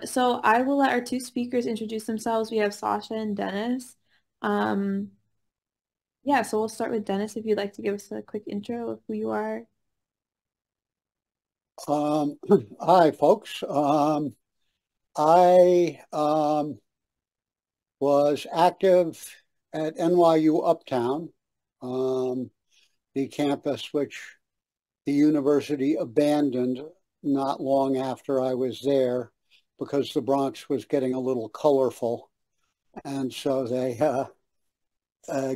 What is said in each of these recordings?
So I will let our two speakers introduce themselves. We have Sasha and Dennis. Um, yeah, so we'll start with Dennis if you'd like to give us a quick intro of who you are. Um, Hi, folks. I was active at NYU Uptown, um, the campus which the university abandoned not long after I was there because the Bronx was getting a little colorful. And so they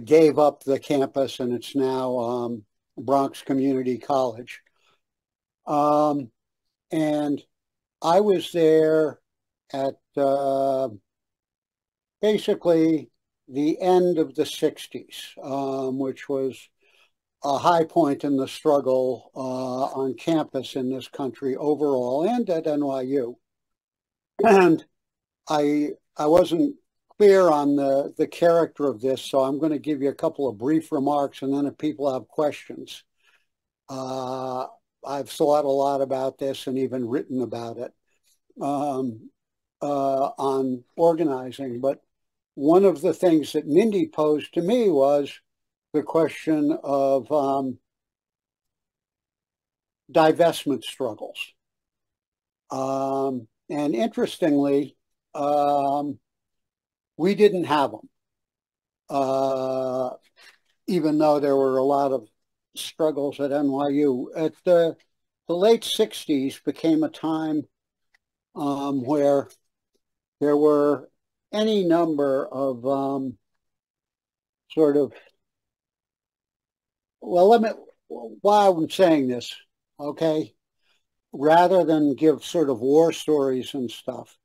gave up the campus, and it's now Bronx Community College. Um, and I was there at basically the end of the 60s, which was a high point in the struggle on campus in this country overall and at NYU. And I wasn't clear on the character of this, so I'm going to give you a couple of brief remarks, and then if people have questions, uh, I've thought a lot about this and even written about it on organizing. But one of the things that Mindy posed to me was the question of divestment struggles. And interestingly, we didn't have them, even though there were a lot of struggles at NYU. At the late 60s became a time where there were any number of sort of, well, why I'm saying this, okay, rather than give sort of war stories and stuff,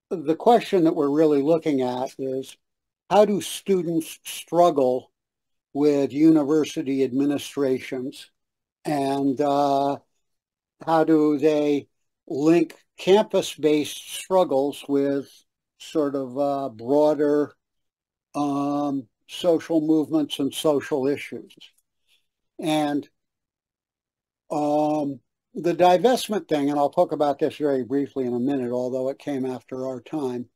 the question that we're really looking at is how do students struggle with university administrations, and how do they link campus-based struggles with sort of broader social movements and social issues. And the divestment thing, and I'll talk about this very briefly in a minute, although it came after our time,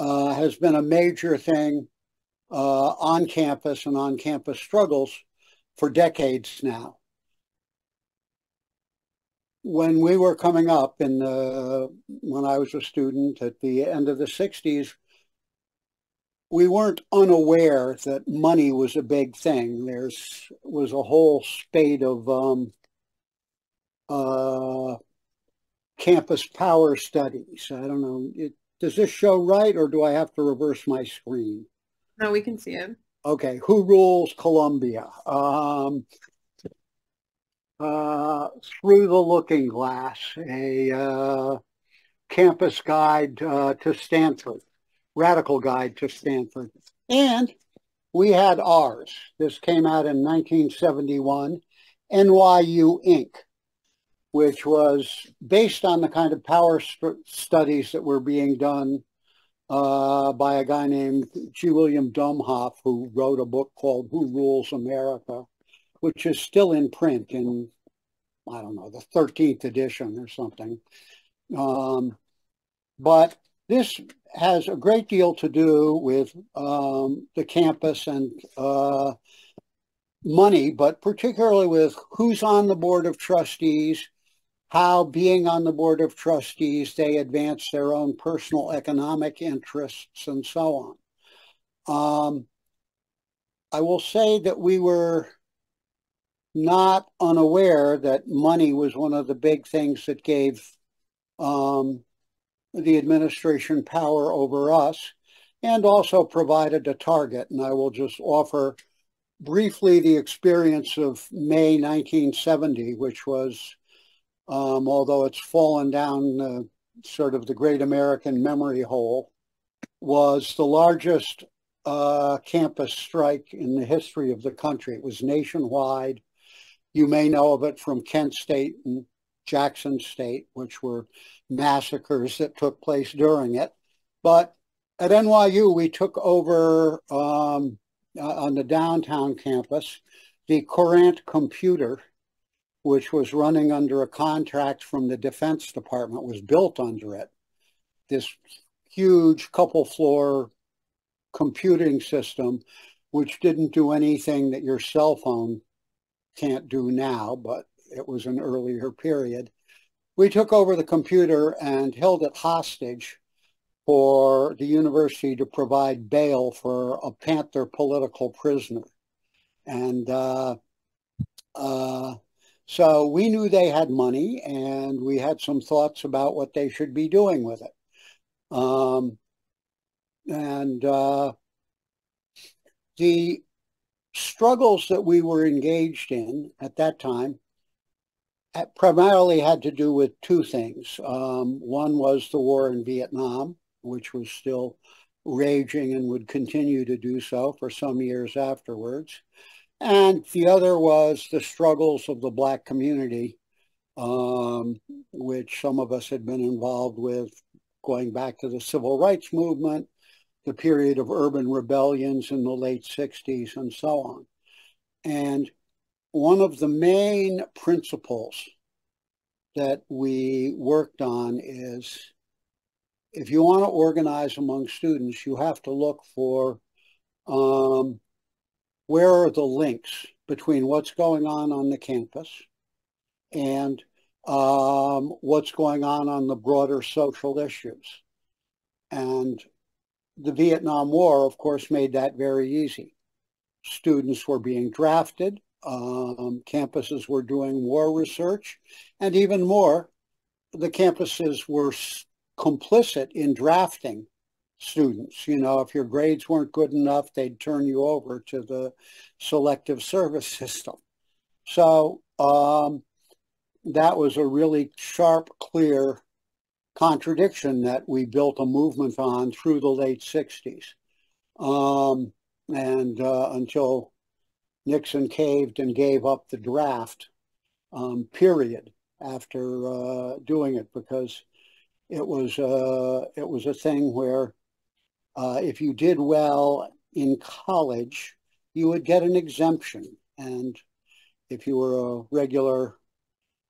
has been a major thing on campus and on campus struggles for decades now. When we were coming up when I was a student at the end of the 60s, we weren't unaware that money was a big thing. There was a whole spate of campus power studies. I don't know. Does this show right, or do I have to reverse my screen? No, we can see it. Okay, who rules Columbia? Through the Looking Glass, a campus guide to Stanford, radical guide to Stanford. And we had ours. This came out in 1971, NYU Inc., which was based on the kind of power studies that were being done by a guy named G. William Domhoff, who wrote a book called Who Rules America, which is still in print in, I don't know, the 13th edition or something. But this has a great deal to do with the campus and money, but particularly with who's on the board of trustees, how being on the board of trustees, they advance their own personal economic interests and so on. I will say that we were not unaware that money was one of the big things that gave the administration power over us, and also provided a target. And I will just offer briefly the experience of May 1970, which was, although it's fallen down sort of the great American memory hole, was the largest campus strike in the history of the country. It was nationwide. You may know of it from Kent State and Jackson State, which were massacres that took place during it. But at NYU, we took over on the downtown campus the Courant computer, which was running under a contract from the Defense Department, was built under it. This huge couple floor computing system, which didn't do anything that your cell phone can't do now, but it was an earlier period. We took over the computer and held it hostage for the university to provide bail for a Panther political prisoner. And so we knew they had money, and we had some thoughts about what they should be doing with it. The struggles that we were engaged in at that time primarily had to do with two things. One was the war in Vietnam, which was still raging and would continue to do so for some years afterwards. And the other was the struggles of the Black community, which some of us had been involved with going back to the Civil Rights Movement, the period of urban rebellions in the late 60s, and so on. And one of the main principles that we worked on is, if you want to organize among students, you have to look for where are the links between what's going on the campus and what's going on the broader social issues. And the Vietnam War, of course, made that very easy. Students were being drafted, campuses were doing war research, and even more, the campuses were complicit in drafting students. You know, if your grades weren't good enough, they'd turn you over to the selective service system. So that was a really sharp, clear contradiction that we built a movement on through the late 60s. Until Nixon caved and gave up the draft, period, after doing it, because it was a thing where if you did well in college, you would get an exemption. And if you were a regular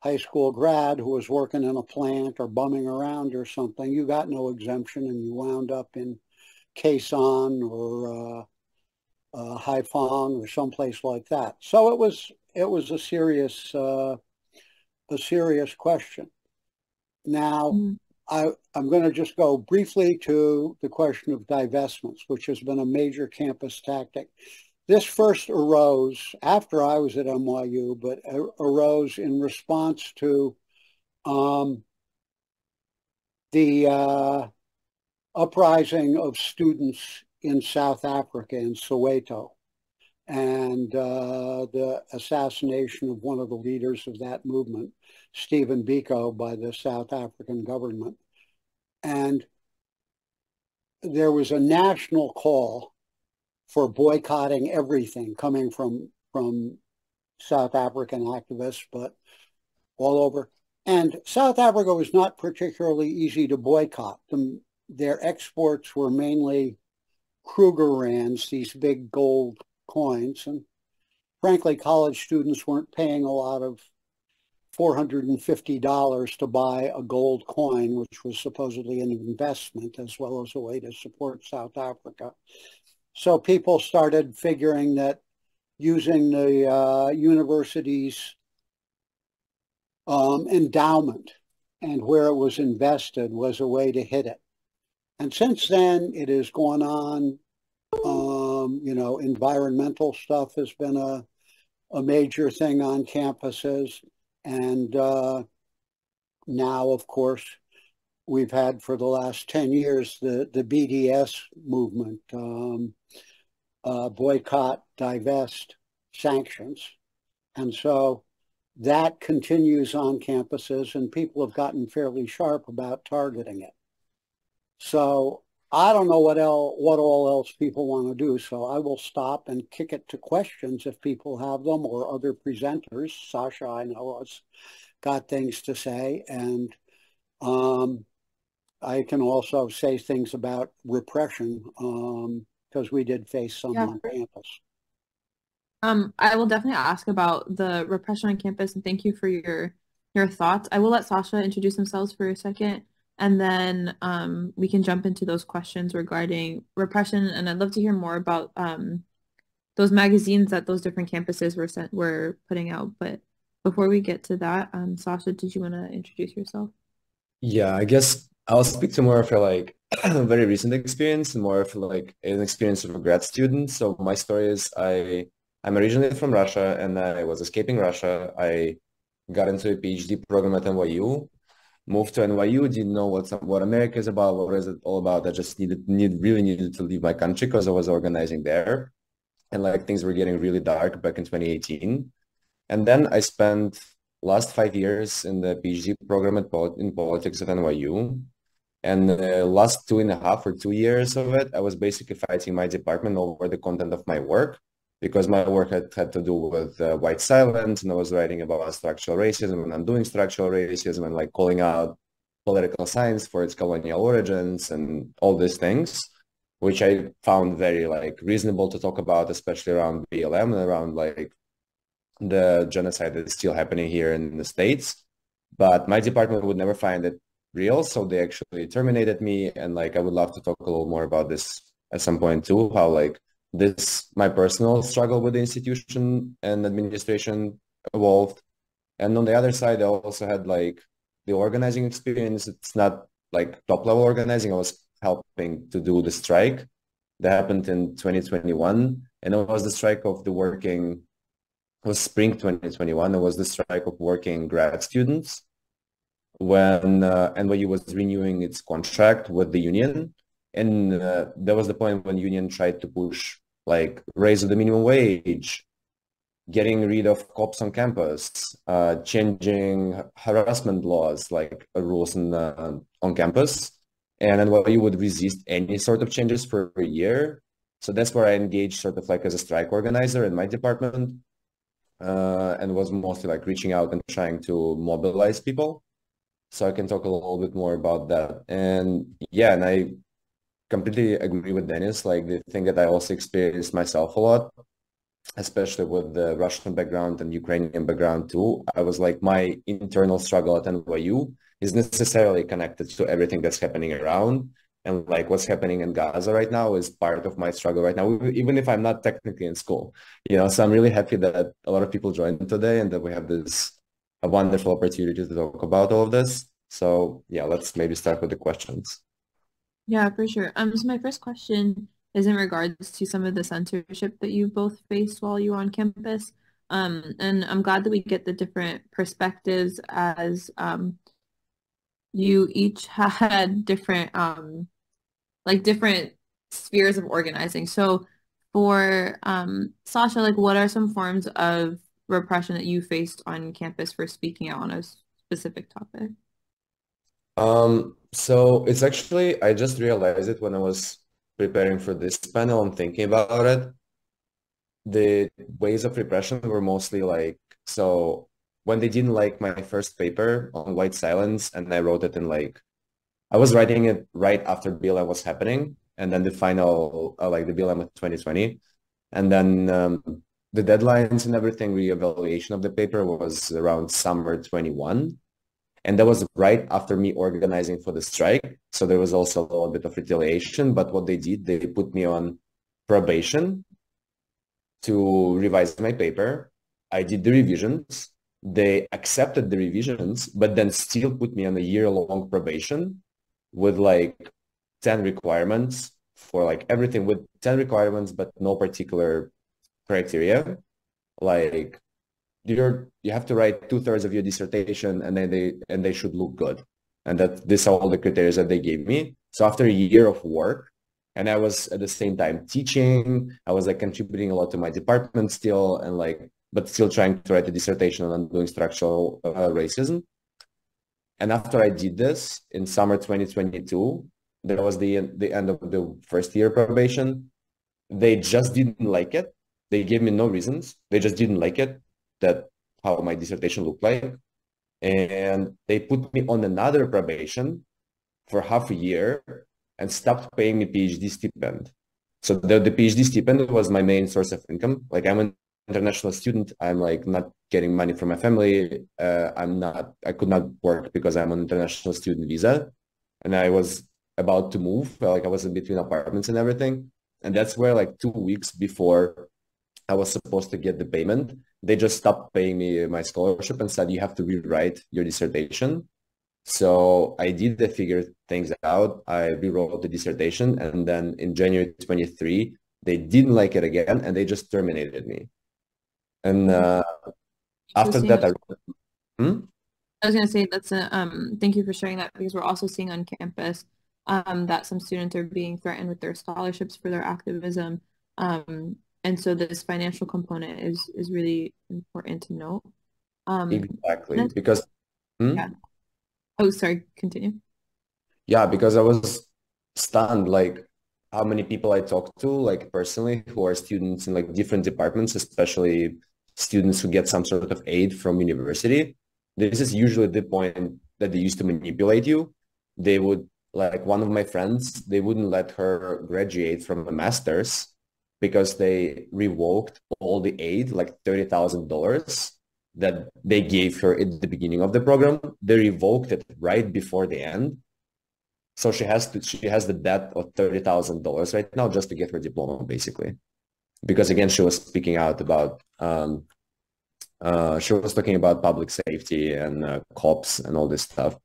high school grad who was working in a plant or bumming around or something, you got no exemption, and you wound up in Quezon or Haiphong or someplace like that. So it was a serious question. Now, I'm going to just go briefly to the question of divestments, which has been a major campus tactic. This first arose after I was at NYU, but arose in response to the uprising of students in South Africa, in Soweto, and the assassination of one of the leaders of that movement, Stephen Biko, by the South African government. And there was a national call for boycotting everything coming from South African activists, but all over. And South Africa was not particularly easy to boycott. Their exports were mainly Krugerrands, these big gold coins. And frankly, college students weren't paying a lot of $450 to buy a gold coin, which was supposedly an investment as well as a way to support South Africa. So people started figuring that using the university's endowment and where it was invested was a way to hit it. And since then, it has gone on. You know, environmental stuff has been a major thing on campuses. And now, of course, we've had for the last 10 years the BDS movement, boycott, divest, sanctions. And so that continues on campuses, and people have gotten fairly sharp about targeting it. So I don't know what all else people want to do. So I will stop and kick it to questions if people have them, or other presenters. Sasha, I know, has got things to say. And I can also say things about repression, because we did face some on campus. I will definitely ask about the repression on campus and thank you for your thoughts. I will let Sasha introduce themselves for a second and then we can jump into those questions regarding repression and I'd love to hear more about those magazines that those different campuses were putting out. But before we get to that, Sasha, did you want to introduce yourself? Yeah, I guess I'll speak to more of a like very recent experience and more of like an experience of a grad student. So my story is I'm originally from Russia and I was escaping Russia. I got into a PhD program at NYU, moved to NYU, didn't know what America is about, what is it all about. I just really needed to leave my country because I was organizing there and like things were getting really dark back in 2018. And then I spent last 5 years in the PhD program in politics at NYU. And the last 2.5 or 2 years of it, I was basically fighting my department over the content of my work because my work had to do with white silence, and I was writing about structural racism and undoing structural racism and like calling out political science for its colonial origins and all these things, which I found very like reasonable to talk about, especially around BLM and around like the genocide that's still happening here in the States. But my department would never find it real, so they actually terminated me. And like, I would love to talk a little more about this at some point too, how like this, my personal struggle with the institution and administration evolved. And on the other side, I also had like the organizing experience. It's not like top level organizing. I was helping to do the strike that happened in 2021. And it was the strike of the working it was spring 2021. It was the strike of working grad students when NYU was renewing its contract with the union. And that was the point when union tried to push like raise the minimum wage, getting rid of cops on campus, changing harassment laws, like rules on campus. And NYU would resist any sort of changes for a year. So that's where I engaged sort of like as a strike organizer in my department. And was mostly like reaching out and trying to mobilize people. So I can talk a little bit more about that. And yeah, and I completely agree with Dennis. Like the thing that I also experienced myself a lot, especially with the Russian background and Ukrainian background too. I was like, my internal struggle at NYU is necessarily connected to everything that's happening around. And like what's happening in Gaza right now is part of my struggle right now, even if I'm not technically in school, so I'm really happy that a lot of people joined today and that we have this a wonderful opportunity to talk about all of this. So yeah, let's maybe start with the questions. Yeah, for sure. So my first question is in regards to some of the censorship that you both faced while you were on campus. And I'm glad that we get the different perspectives as you each had different like different spheres of organizing. So for Sasha, like what are some forms of repression that you faced on campus for speaking out on a specific topic? So it's actually, I just realized it when I was preparing for this panel and thinking about it. The ways of repression were mostly like, so when they didn't like my first paper on white silence and I wrote it in like, I was writing it right after BLM was happening. And then the final, like the BLM of 2020. And then the deadlines and everything, reevaluation of the paper was around summer 21. And that was right after me organizing for the strike. So there was also a little bit of retaliation. But what they did, they put me on probation to revise my paper. I did the revisions. They accepted the revisions, but then still put me on a year-long probation with like 10 requirements for like everything with 10 requirements, but no particular criteria. Like you have to write 2/3 of your dissertation and then they should look good. And that these are all the criteria that they gave me. So after a year of work, and I was at the same time teaching, I was like contributing a lot to my department still, and like, but still trying to write a dissertation on doing structural racism. And after I did this in summer 2022, that was the end of the first year probation. They just didn't like it. They gave me no reasons. They just didn't like it, that how my dissertation looked like. And they put me on another probation for half a year and stopped paying me PhD stipend. So the PhD stipend was my main source of income. Like I'm an international student. I'm like not getting money from my family. I could not work because I'm on international student visa. And I was about to move, like I was in between apartments and everything. And that's where like 2 weeks before I was supposed to get the payment, they just stopped paying me my scholarship and said, you have to rewrite your dissertation. So I did the figure things out. I rewrote the dissertation. And then in January 23, they didn't like it again and they just terminated me. And after Seeing that, I was going to say that's thank you for sharing that because we're also seeing on campus that some students are being threatened with their scholarships for their activism. And so this financial component is really important to note. exactly, because yeah. Oh, sorry, continue. Yeah, because I was stunned, like how many people I talked to, like personally, who are students in like different departments, especially students who get some sort of aid from university. This is usually the point that they used to manipulate you. They would, like one of my friends, they wouldn't let her graduate from a master's because they revoked all the aid, like $30,000 that they gave her at the beginning of the program. They revoked it right before the end. So she has the debt of $30,000 right now just to get her diploma, basically. Because again, she was speaking out about she was talking about public safety and cops and all this stuff.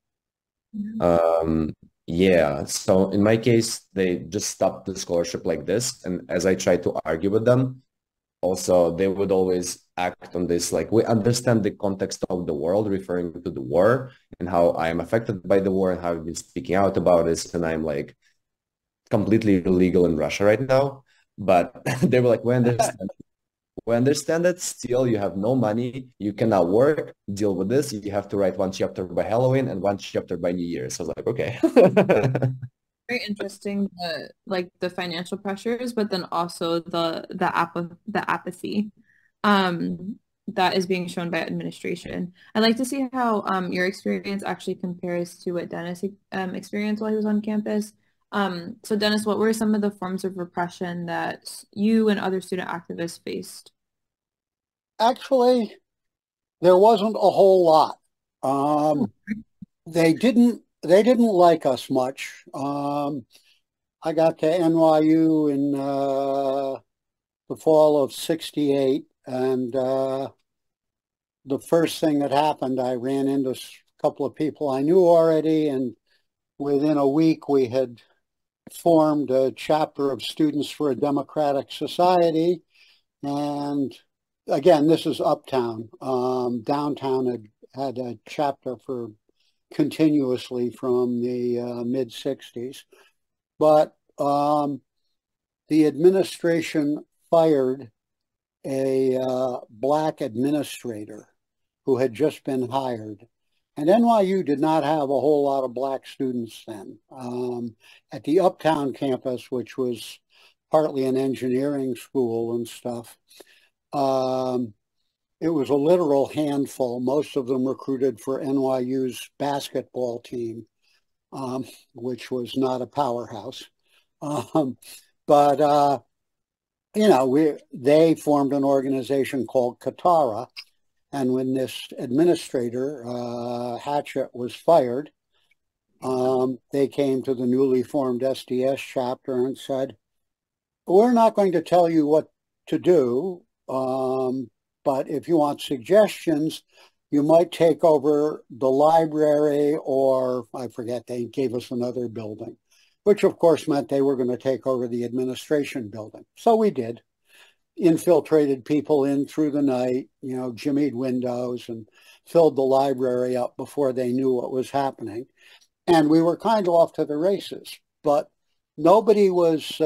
Yeah. So in my case, they just stopped the scholarship like this. And as I tried to argue with them, also they would always act on this like, we understand the context of the world, referring to the war and how I am affected by the war and how I've been speaking out about this, and I'm like completely illegal in Russia right now. But they were like, we understand that still you have no money, you cannot work, deal with this, you have to write one chapter by Halloween and one chapter by New Year. So I was like, okay. Very interesting, like the financial pressures, but then also the apathy that is being shown by administration. I'd like to see how your experience actually compares to what Dennis experienced while he was on campus. So Dennis, what were some of the forms of repression that you and other student activists faced? Actually, there wasn't a whole lot. They didn't like us much. I got to NYU in the fall of '68, and the first thing that happened, I ran into a couple of people I knew already, and within a week we had formed a chapter of Students for a Democratic Society. And again, this is uptown. Downtown had a chapter for continuously from the mid-'60s. But the administration fired a black administrator who had just been hired. And NYU did not have a whole lot of black students then. At the Uptown campus, which was partly an engineering school and stuff, it was a literal handful. Most of them recruited for NYU's basketball team, which was not a powerhouse. But you know, they formed an organization called Katara. And when this administrator, Hatchett, was fired, they came to the newly formed SDS chapter and said, we're not going to tell you what to do, but if you want suggestions, you might take over the library, or I forget, they gave us another building, which of course meant they were going to take over the administration building. So we did. Infiltrated people in through the night, you know, jimmied windows and filled the library up before they knew what was happening. And we were kind of off to the races, but nobody was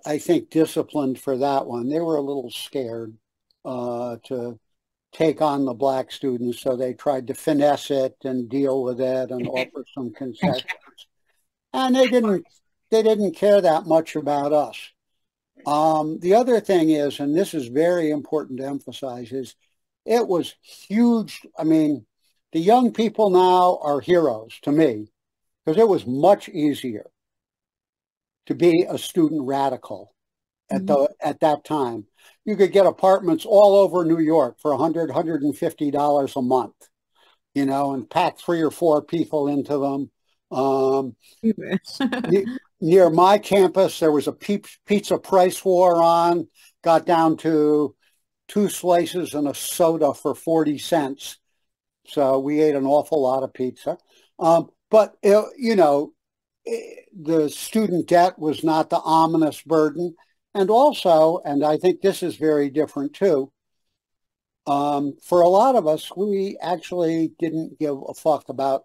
I think, disciplined for that one. They were a little scared to take on the black students, so they tried to finesse it and deal with it and offer some concessions. And they didn't care that much about us. The other thing is, and this is very important to emphasize, is it was huge. I mean, the young people now are heroes to me. because it was much easier to be a student radical at that time. You could get apartments all over New York for $150 a month, and pack 3 or 4 people into them. Near my campus, there was a pizza price war on, got down to 2 slices and a soda for 40 cents. So we ate an awful lot of pizza. But, the student debt was not the ominous burden. And also, and I think this is very different too, for a lot of us, we actually didn't give a fuck about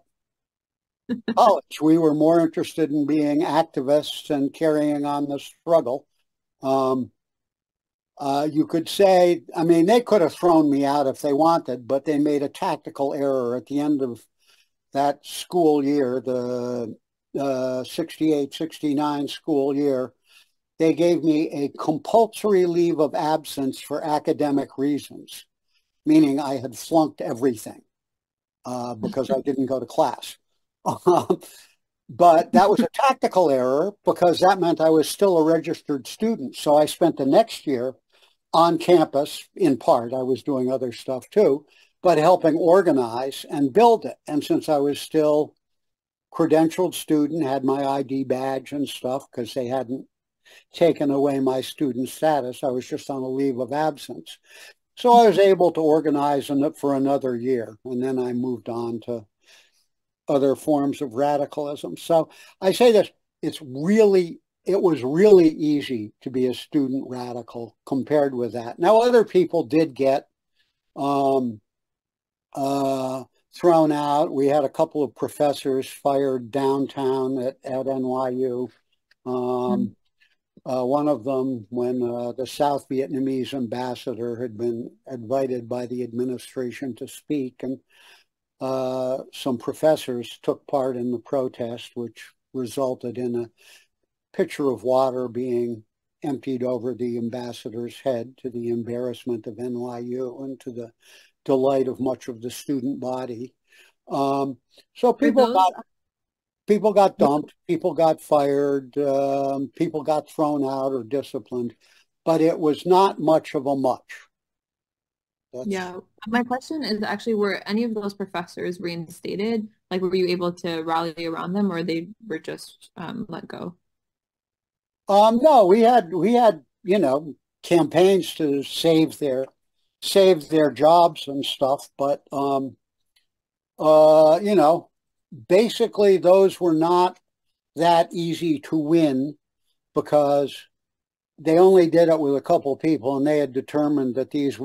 college. We were more interested in being activists and carrying on the struggle. You could say, I mean, they could have thrown me out if they wanted, but they made a tactical error at the end of that school year, the 68-69 school year. They gave me a compulsory leave of absence for academic reasons, meaning I had flunked everything because I didn't go to class. But that was a tactical error because that meant I was still a registered student. So I spent the next year on campus, in part. I was doing other stuff too, but helping organize and build it. And since I was still credentialed student, had my ID badge and stuff because they hadn't taken away my student status, I was just on a leave of absence. So I was able to organize for another year. And then I moved on to other forms of radicalism. So I say this, it was really easy to be a student radical compared with that. Now, other people did get thrown out. We had a couple of professors fired downtown at NYU. One of them, when the South Vietnamese ambassador had been invited by the administration to speak, and some professors took part in the protest, which resulted in a pitcher of water being emptied over the ambassador's head, to the embarrassment of NYU and to the delight of much of the student body. So people got dumped, people got fired, people got thrown out or disciplined, but it was not much of a much. Yeah. My question is actually, were any of those professors reinstated? Like, were you able to rally around them, or they were just let go? No, we had campaigns to save their jobs and stuff, but basically those were not that easy to win because they only did it with a couple of people, and they had determined that these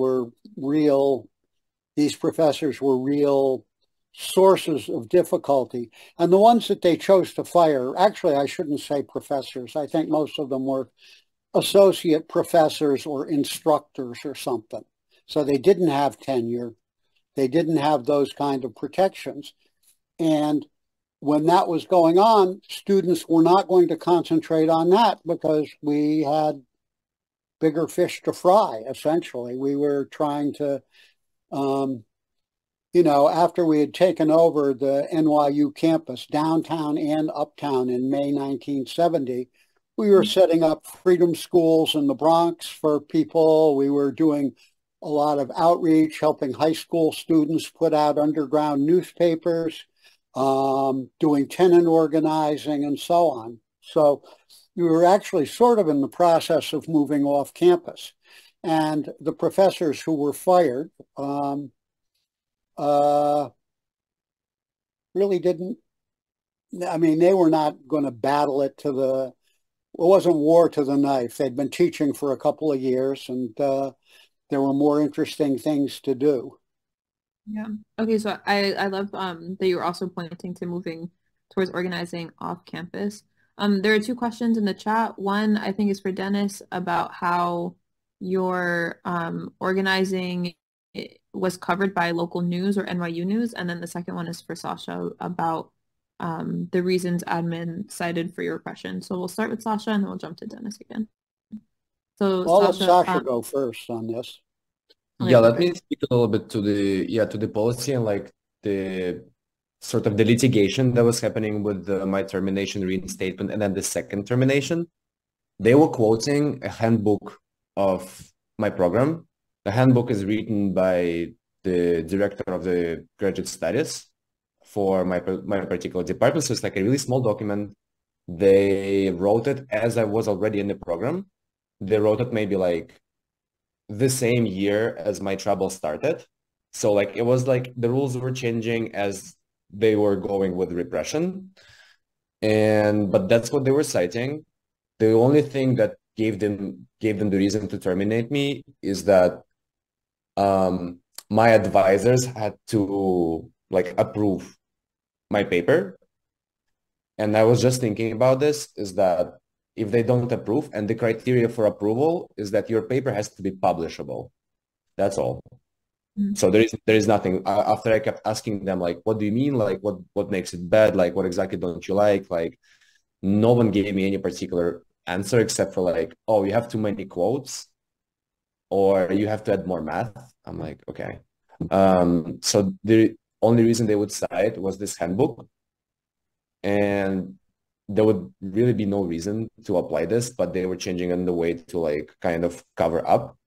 professors were real sources of difficulty. And the ones that they chose to fire, actually, I shouldn't say professors. I think most of them were associate professors or instructors or something. So they didn't have tenure. They didn't have those kind of protections. And when that was going on, students were not going to concentrate on that because we had bigger fish to fry, essentially. We were trying to, after we had taken over the NYU campus, downtown and uptown in May 1970, we were setting up freedom schools in the Bronx for people. We were doing a lot of outreach, helping high school students put out underground newspapers, doing tenant organizing and so on. So we were actually sort of in the process of moving off campus. And the professors who were fired really didn't, I mean, they were not going to battle it it wasn't war to the knife. They'd been teaching for a couple of years, and there were more interesting things to do. Yeah. Okay, so I love that you were also pointing to moving towards organizing off campus. There are 2 questions in the chat. One, I think, is for Dennis about how your organizing was covered by local news or NYU news, and then the second one is for Sasha about the reasons admin cited for your repression. So we'll start with Sasha and then we'll jump to Dennis again. So I'll let Sasha go first on this. Yeah, let me speak a little bit to the policy and like the sort of the litigation that was happening with my termination, reinstatement, and then the second termination, they were quoting a handbook of my program. The handbook is written by the director of the graduate studies for my particular department. So it's like a really small document. They wrote it as I was already in the program. They wrote it maybe like the same year as my trouble started. So like it was like the rules were changing as they were going with repression. But that's what they were citing. The only thing that gave them the reason to terminate me is that my advisors had to like approve my paper. And I was just thinking about this, is that if they don't approve, and the criteria for approval is that your paper has to be publishable. That's all. So there is nothing. After I kept asking them, like, what do you mean? Like, what makes it bad? Like, what exactly don't you like? Like, no one gave me any particular answer except for like, oh, you have too many quotes, or you have to add more math. I'm like, okay. So the only reason they would cite was this handbook, and there would really be no reason to apply this, but they were changing in the way to like kind of cover up.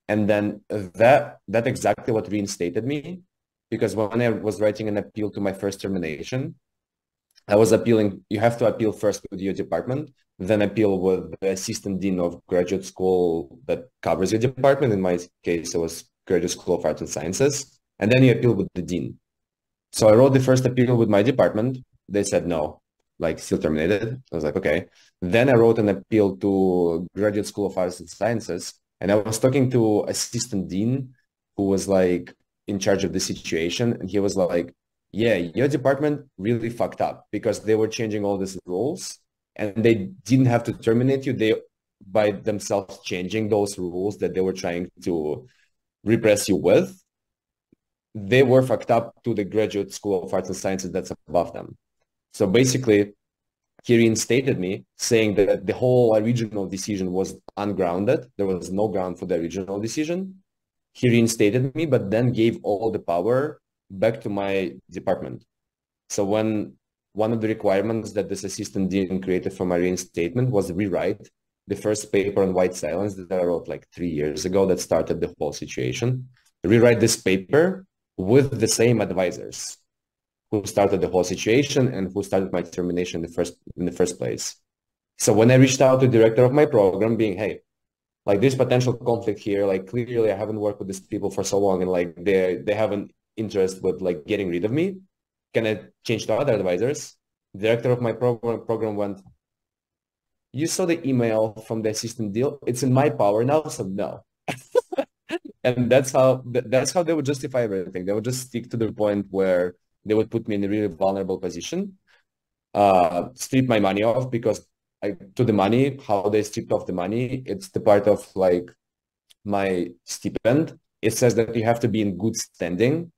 And then that exactly what reinstated me, because when I was writing an appeal to my first termination, I was appealing. You have to appeal first with your department, then appeal with the assistant dean of graduate school that covers your department. In my case, it was Graduate School of Arts and Sciences, and then you appeal with the dean. So I wrote the first appeal with my department. They said no, like still terminated. I was like, okay. Then I wrote an appeal to Graduate School of Arts and Sciences, and I was talking to assistant dean who was like in charge of the situation, and he was like, yeah, your department really fucked up because they were changing all these rules and they didn't have to terminate you. They by themselves changing those rules that they were trying to repress you with. They were fucked up to the Graduate School of Arts and Sciences that's above them. So basically, he reinstated me, saying that the whole original decision was ungrounded. There was no ground for the original decision. He reinstated me, but then gave all the power back to my department. So when one of the requirements that this assistant dean created for my reinstatement was rewrite the first paper on white silence that I wrote like 3 years ago that started the whole situation, rewrite this paper with the same advisors who started the whole situation and who started my termination in the first place. So when I reached out to the director of my program being, hey, like there's potential conflict here, like clearly I haven't worked with these people for so long and like they have an interest with like getting rid of me. Can I change to other advisors? The director of my program went, you saw the email from the assistant deal. It's in my power now, so no. And that's how they would justify everything. They would just stick to the point where they would put me in a really vulnerable position, strip my money off because to the money, how they stripped off the money, it's the part of like my stipend. It says that you have to be in good standing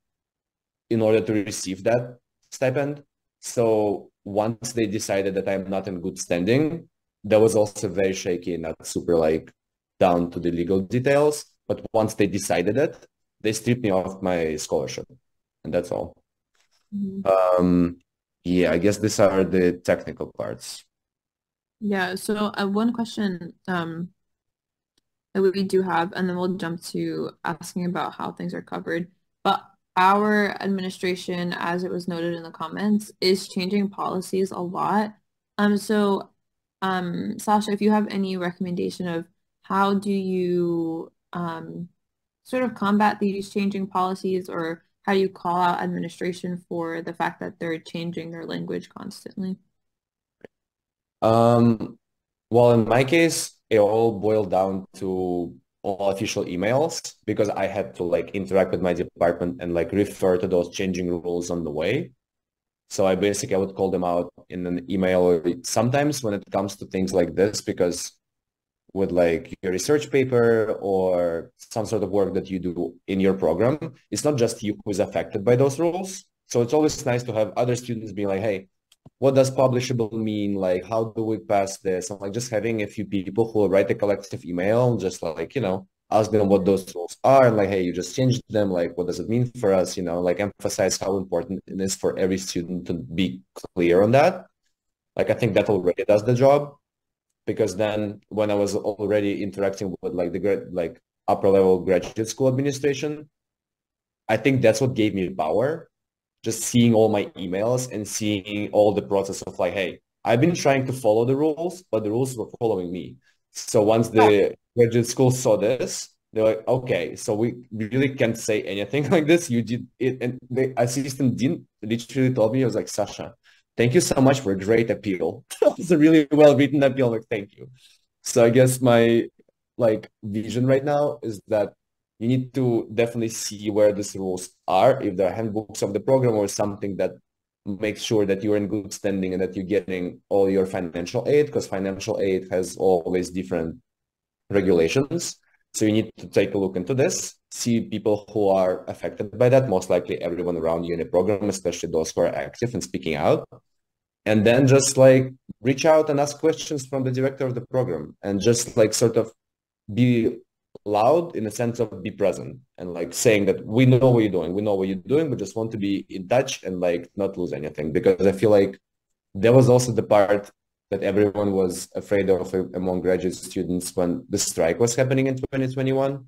in order to receive that stipend. So once they decided that I'm not in good standing, that was also very shaky and not super like down to the legal details. But once they decided it, they stripped me off my scholarship, and that's all. Yeah, I guess these are the technical parts. Yeah, so one question that we do have, and then we'll jump to asking about how things are covered. But our administration, as it was noted in the comments, is changing policies a lot. Sasha, if you have any recommendation of how do you sort of combat these changing policies, or how do you call out administration for the fact that they're changing their language constantly? Well, in my case, it all boiled down to all official emails because I had to like interact with my department and like refer to those changing rules on the way. So I would call them out in an email, or sometimes when it comes to things like this, because with like your research paper or some sort of work that you do in your program, it's not just you who's affected by those rules. So it's always nice to have other students being like, hey, what does publishable mean? Like, how do we pass this? And like just having a few people who will write a collective email, just like, ask them what those rules are, and like, hey, you just changed them, like, what does it mean for us? You know, like emphasize how important it is for every student to be clear on that. Like, I think that already does the job, because then when I was already interacting with like the upper level graduate school administration, I think that's what gave me power. Just seeing all my emails and seeing all the process of like, hey, I've been trying to follow the rules, but the rules were following me. So once the graduate school saw this, they're like, okay, so we really can't say anything like this. You did it. And the assistant dean literally told me, I was like, Sasha, thank you so much for a great appeal. It's a really well-written appeal. Like, thank you. So I guess my like vision right now is that you need to definitely see where these rules are, if there are handbooks of the program or something that makes sure that you're in good standing and that you're getting all your financial aid, because financial aid has always different regulations. So you need to take a look into this, see people who are affected by that, most likely everyone around you in the program, especially those who are active and speaking out. And then just like reach out and ask questions from the director of the program, and just like sort of be loud in the sense of be present and like saying that we know what you're doing, we know what you're doing, we just want to be in touch and like not lose anything. Because I feel like there was also the part that everyone was afraid of among graduate students when the strike was happening in 2021,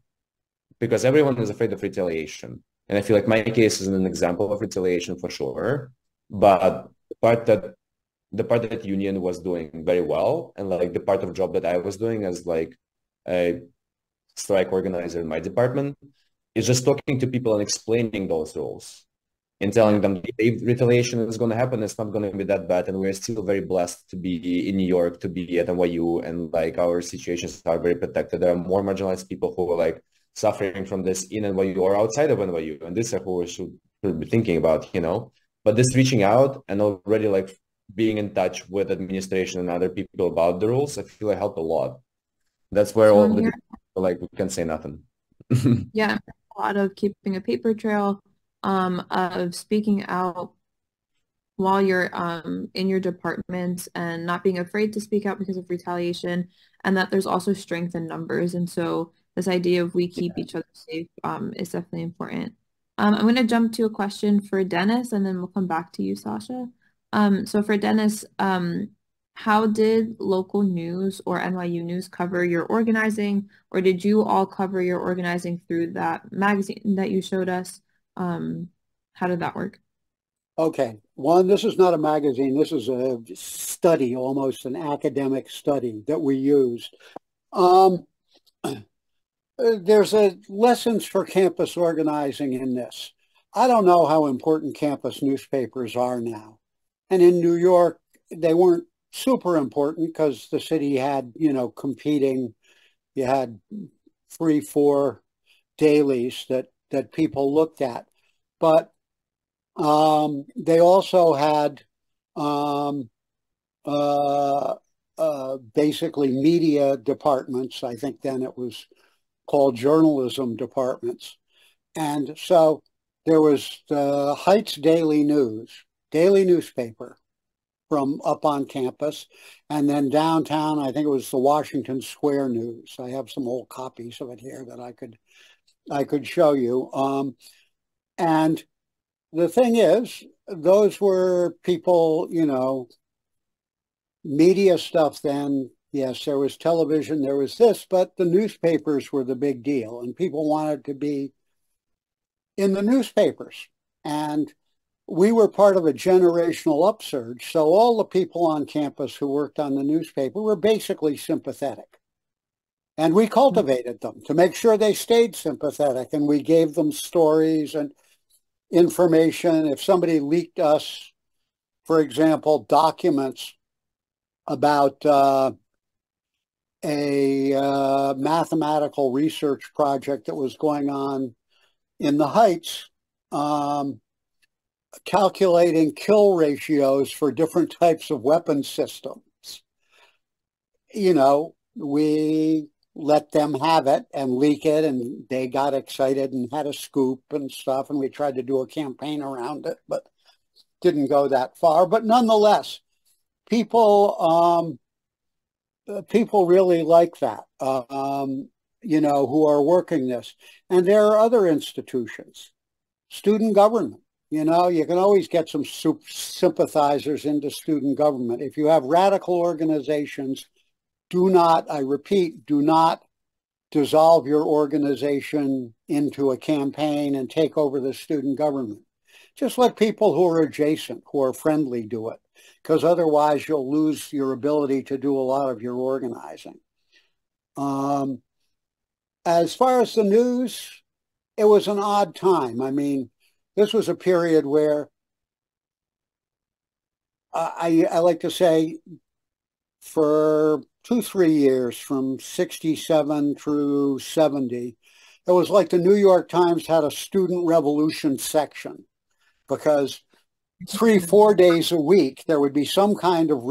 because everyone is afraid of retaliation. And I feel like my case is an example of retaliation for sure. But the part that union was doing very well, and like the part of job that I was doing as like a strike organizer in my department, is just talking to people and explaining those rules and telling them if retaliation is going to happen, it's not going to be that bad. And we're still very blessed to be in New York, to be at NYU, and like our situations are very protected. There are more marginalized people who are like suffering from this in NYU or outside of NYU. And this is who we should be thinking about, you know. But this reaching out and already like being in touch with administration and other people about the rules, I feel like helped a lot. That's where So all I'm the here. like we can say nothing. Yeah, a lot of keeping a paper trail, of speaking out while you're in your department and not being afraid to speak out because of retaliation, and that there's also strength in numbers. And so this idea of we keep each other safe is definitely important. I'm going to jump to a question for Dennis, and then we'll come back to you, Sasha. So for Dennis, how did local news or NYU news cover your organizing, or did you all cover your organizing through that magazine that you showed us? How did that work? Okay. One, this is not a magazine. This is a study, almost an academic study that we used. Um, there's a lessons for campus organizing in this. I don't know how important campus newspapers are now. And in New York, they weren't super important because the city had, competing. You had 3, 4 dailies that people looked at. But they also had um, basically media departments. I think then it was called journalism departments. And so there was the Heights daily newspaper from up on campus. And then downtown, I think it was the Washington Square News. I have some old copies of it here that I could show you. And the thing is, those were people, media stuff then. Yes, there was television, there was this, but the newspapers were the big deal, and people wanted to be in the newspapers. And we were part of a generational upsurge. So all the people on campus who worked on the newspaper were basically sympathetic. And we cultivated them to make sure they stayed sympathetic. And we gave them stories and information. If somebody leaked us, for example, documents about a mathematical research project that was going on in the Heights, calculating kill ratios for different types of weapon systems, we let them have it and leak it, and they got excited and had a scoop and stuff, and we tried to do a campaign around it, but didn't go that far. But nonetheless, people really like that. who are working this. And there are other institutions, student government. You can always get some sympathizers into student government. If you have radical organizations, do not, I repeat, do not dissolve your organization into a campaign and take over the student government. Just let people who are adjacent, who are friendly, do it, because otherwise you'll lose your ability to do a lot of your organizing. As far as the news, it was an odd time. I mean, this was a period where I like to say for 2-3 years, from 67 through 70, it was like the New York Times had a student revolution section, because 3-4 days a week, there would be some kind of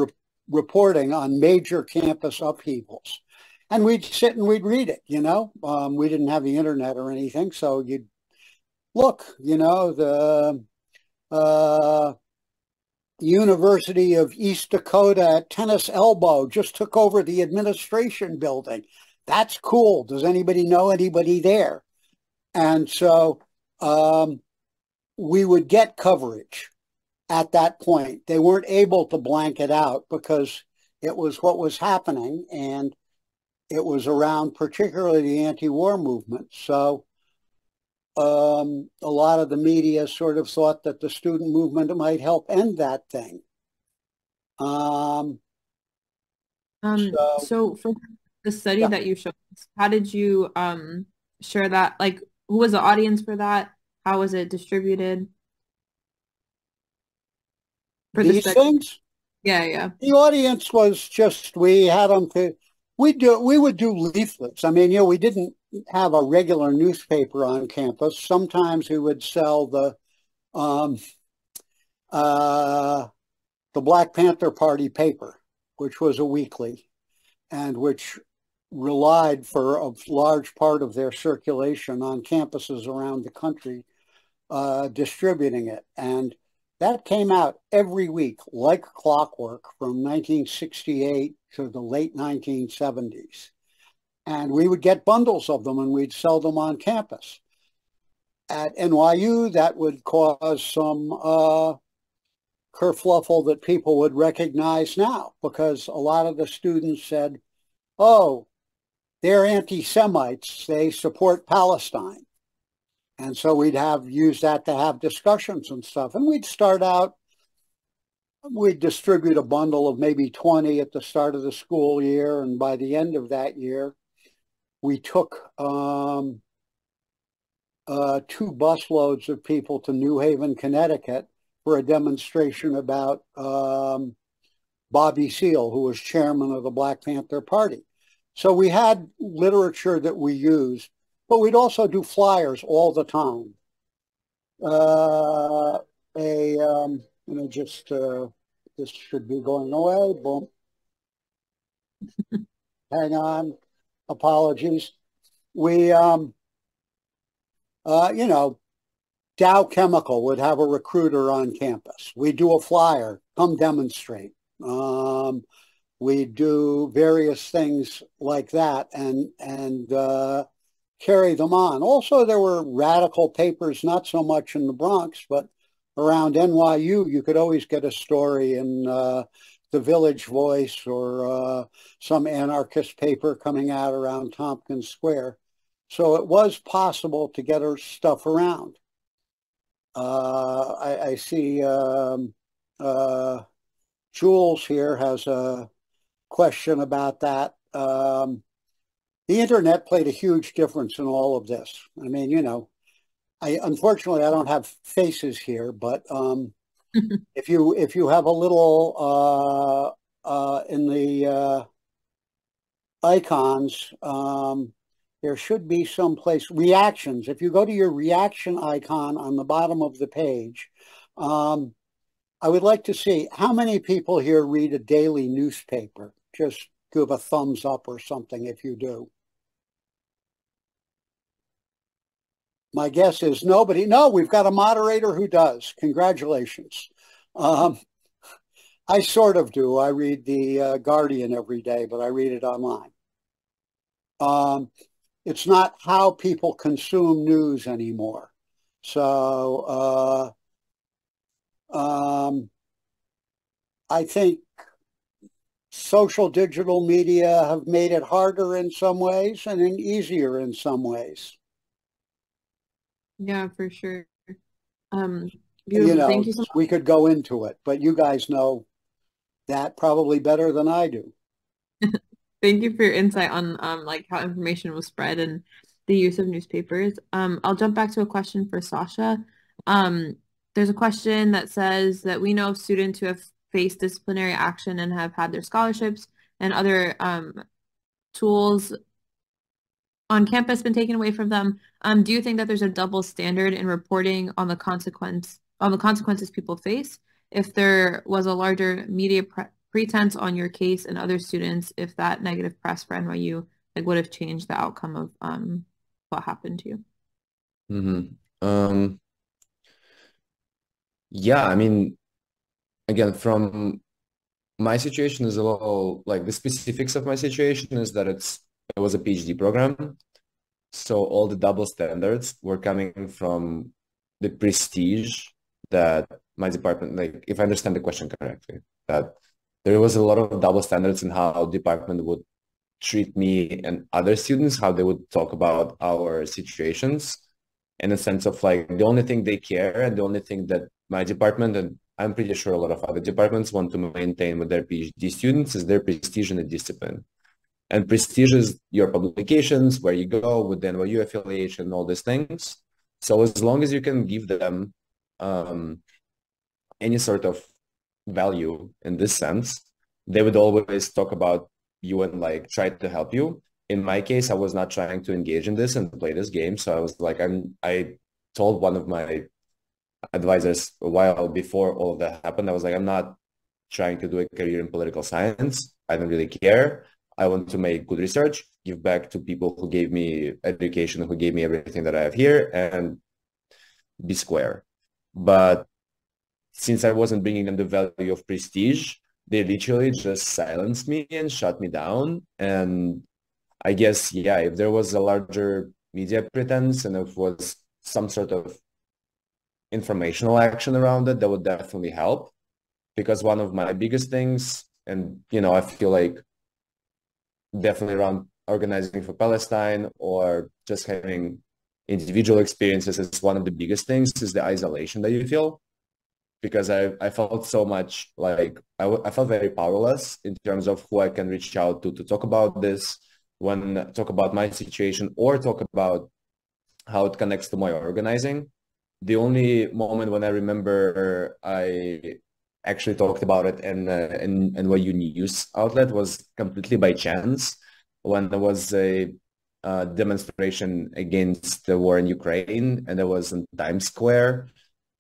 reporting on major campus upheavals. And we'd sit and we'd read it, We didn't have the internet or anything, so you'd look, the University of East Dakota at Tennis Elbow just took over the administration building. That's cool. Does anybody know anybody there? And so we would get coverage at that point. They weren't able to blank it out because it was what was happening, and it was around particularly the anti-war movement. So a lot of the media sort of thought that the student movement might help end that thing. So for the study that you showed us, how did you share that? Like, who was the audience for that? How was it distributed? For These things? Yeah. The audience was just, we had them to, we would do leaflets. I mean, we didn't have a regular newspaper on campus. Sometimes we would sell the Black Panther Party paper, which was a weekly, and which relied for a large part of their circulation on campuses around the country, distributing it. And that came out every week like clockwork from 1968 to the late 1970s. And we would get bundles of them and we'd sell them on campus. At NYU, that would cause some kerfluffle that people would recognize now, because a lot of the students said, oh, they're anti-Semites, they support Palestine. And so we'd use that to have discussions and stuff. And we'd start out, we'd distribute a bundle of maybe 20 at the start of the school year. And by the end of that year, we took 2 busloads of people to New Haven, Connecticut for a demonstration about Bobby Seale, who was chairman of the Black Panther Party. So we had literature that we used, but we'd also do flyers all the time. This should be going away. Boom. Hang on. Apologies. We, Dow Chemical would have a recruiter on campus. We do a flyer, come demonstrate. We do various things like that and carry them on. Also, there were radical papers, not so much in the Bronx, but around NYU, you could always get a story in the Village Voice or some anarchist paper coming out around Tompkins Square. So it was possible to get our stuff around. I see Jules here has a question about that. The internet played a huge difference in all of this. I mean, unfortunately I don't have faces here, but if you have a little in the icons, there should be some place, reactions. If you go to your reaction icon on the bottom of the page, I would like to see how many people here read a daily newspaper. Just give a thumbs up or something if you do. My guess is nobody. No, we've got a moderator who does. Congratulations. I sort of do. I read the Guardian every day, but I read it online. it's not how people consume news anymore. So I think social digital media have made it harder in some ways and easier in some ways. Yeah, for sure. Um, You Beautiful. Thank know, you so we could go into it, but you guys know that probably better than I do. much. Thank you for your insight on like how information was spread and the use of newspapers. I'll jump back to a question for Sasha. Um, there's a question that says that we know of students who have faced disciplinary action and have had their scholarships and other tools on campus been taken away from them. Do you think that there's a double standard in reporting on the consequences people face? If there was a larger media pretense on your case and other students, if that negative press for NYU like would have changed the outcome of what happened to you? Mm-hmm. Yeah, I mean, again, from my situation is a little like the specifics of my situation is that it was a PhD program. So all the double standards were coming from the prestige that my department, like if I understand the question correctly, that there was a lot of double standards in how department would treat me and other students, how they would talk about our situations in a sense of like the only thing they care and the only thing that my department and I'm pretty sure a lot of other departments want to maintain with their PhD students is their prestige and the discipline. And prestige is your publications, where you go with the NYU affiliation, all these things. So as long as you can give them um, any sort of value in this sense, they would always talk about you and like try to help you. In my case, I was not trying to engage in this and play this game. So I was like, I told one of my advisors a while before all of that happened, I was like, I'm not trying to do a career in political science. I don't really care. I want to make good research, give back to people who gave me education, who gave me everything that I have here, and be square. But since I wasn't bringing them the value of prestige, they literally just silenced me and shut me down. And I guess, yeah, if there was a larger media pretense and if it was some sort of informational action around it, that would definitely help. Because one of my biggest things, and I feel like definitely around organizing for Palestine or just having individual experiences is one of the biggest things is the isolation that you feel because I felt so much like I felt very powerless in terms of who I can reach out to talk about this, when talk about my situation or talk about how it connects to my organizing. The only moment when I remember I actually talked about it in NYU news outlet was completely by chance when there was a demonstration against the war in Ukraine and I was in Times Square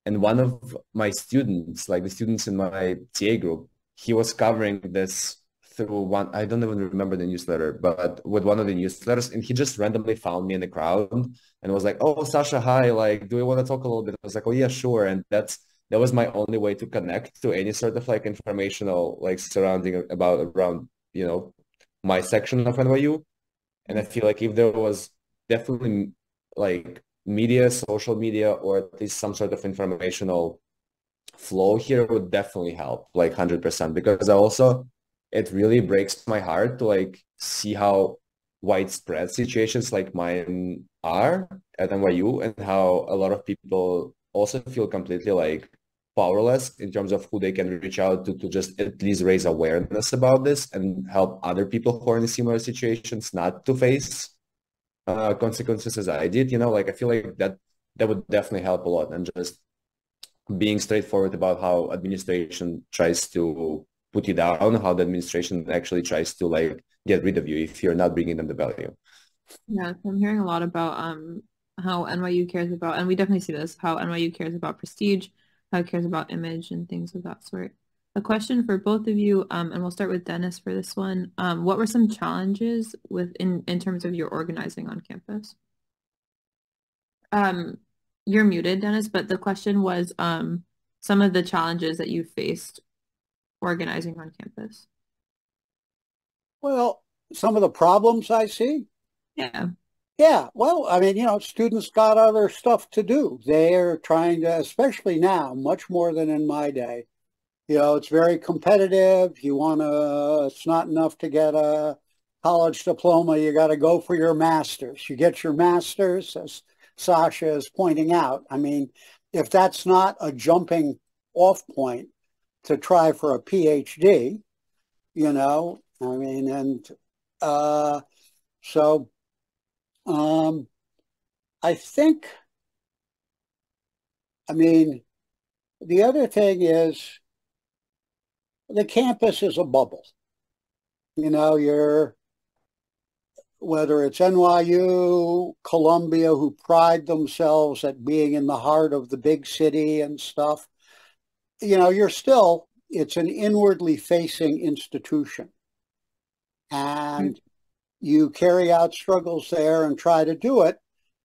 and one of my students, like the students in my TA group, he was covering this through one, I don't even remember the newsletter, but with one of the newsletters, and he just randomly found me in the crowd and was like, "Oh, Sasha, hi, like, do we want to talk a little bit?" I was like, "Oh yeah, sure." And that was my only way to connect to any sort of like informational, like surrounding about around, my section of NYU. And I feel like if there was definitely like media, social media, or at least some sort of informational flow here would definitely help, like 100%. Because it really breaks my heart to like see how widespread situations like mine are at NYU and how a lot of people also feel completely like powerless in terms of who they can reach out to just at least raise awareness about this and help other people who are in similar situations not to face consequences as I did. Like I feel like that would definitely help a lot and just being straightforward about how administration tries to put you down, how the administration actually tries to like get rid of you if you're not bringing them the value. Yeah, so I'm hearing a lot about how NYU cares about, and we definitely see this, how NYU cares about prestige, how it cares about image and things of that sort. A question for both of you, and we'll start with Dennis for this one. What were some challenges in terms of your organizing on campus? Um, you're muted, Dennis, but the question was some of the challenges that you faced organizing on campus. Well, some of the problems I see. Yeah. Yeah, well, I mean, students got other stuff to do. They're trying to, especially now, much more than in my day. It's very competitive. It's not enough to get a college diploma. You got to go for your master's. You get your master's, as Sasha is pointing out. I mean, if that's not a jumping off point to try for a PhD, I mean, and so um, I think, I mean, the other thing is the campus is a bubble. You're whether it's NYU, Columbia, who pride themselves at being in the heart of the big city and stuff, it's an inwardly facing institution. And you carry out struggles there and try to do it,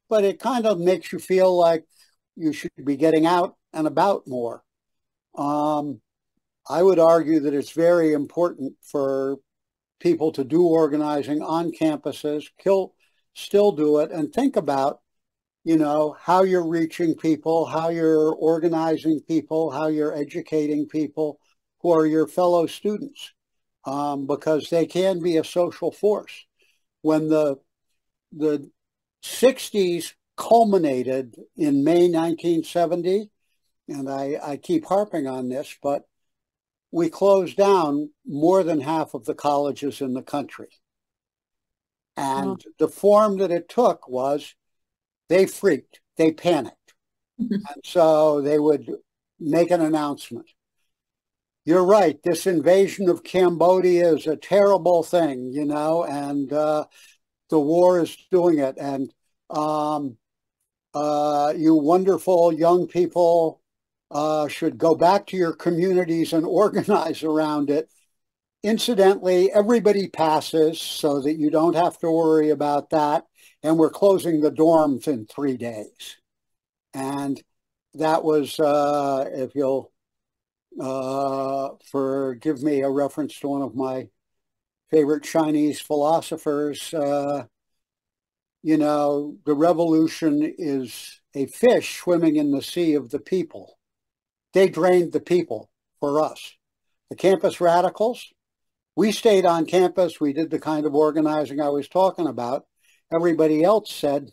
but it kind of makes you feel like you should be getting out and about more. I would argue that it's very important for people to do organizing on campuses, still do it, and think about, how you're reaching people, how you're organizing people, how you're educating people who are your fellow students, because they can be a social force. When the 60s culminated in May 1970, and I keep harping on this, but we closed down more than half of the colleges in the country. And the form that it took was they freaked, they panicked. And so they would make an announcement. You're right, this invasion of Cambodia is a terrible thing, and the war is doing it. And you wonderful young people should go back to your communities and organize around it. Incidentally, everybody passes so that you don't have to worry about that. And we're closing the dorms in 3 days. And that was, if you'll forgive me, a reference to one of my favorite Chinese philosophers, the revolution is a fish swimming in the sea of the people. They drained the people for us. The campus radicals, we stayed on campus. We did the kind of organizing I was talking about. Everybody else said,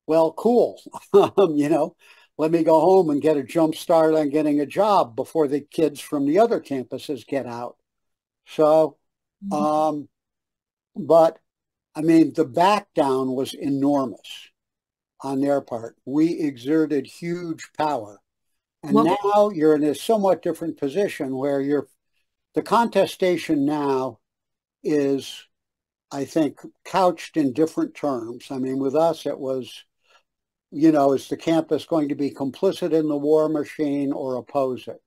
well, cool, let me go home and get a jump start on getting a job before the kids from the other campuses get out. So, but I mean, the back down was enormous on their part. We exerted huge power. And now you're in a somewhat different position where the contestation now is, I think, couched in different terms. I mean, with us, it was, is the campus going to be complicit in the war machine or oppose it?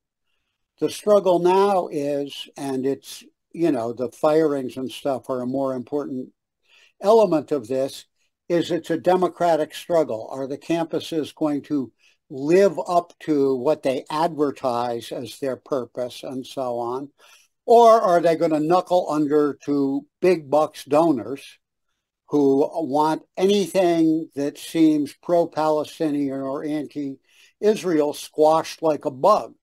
The struggle now is, and it's, the firings and stuff are a more important element of this, is it's a democratic struggle. Are the campuses going to live up to what they advertise as their purpose and so on? Or are they going to knuckle under to big bucks donors who want anything that seems pro-Palestinian or anti-Israel squashed like a bug?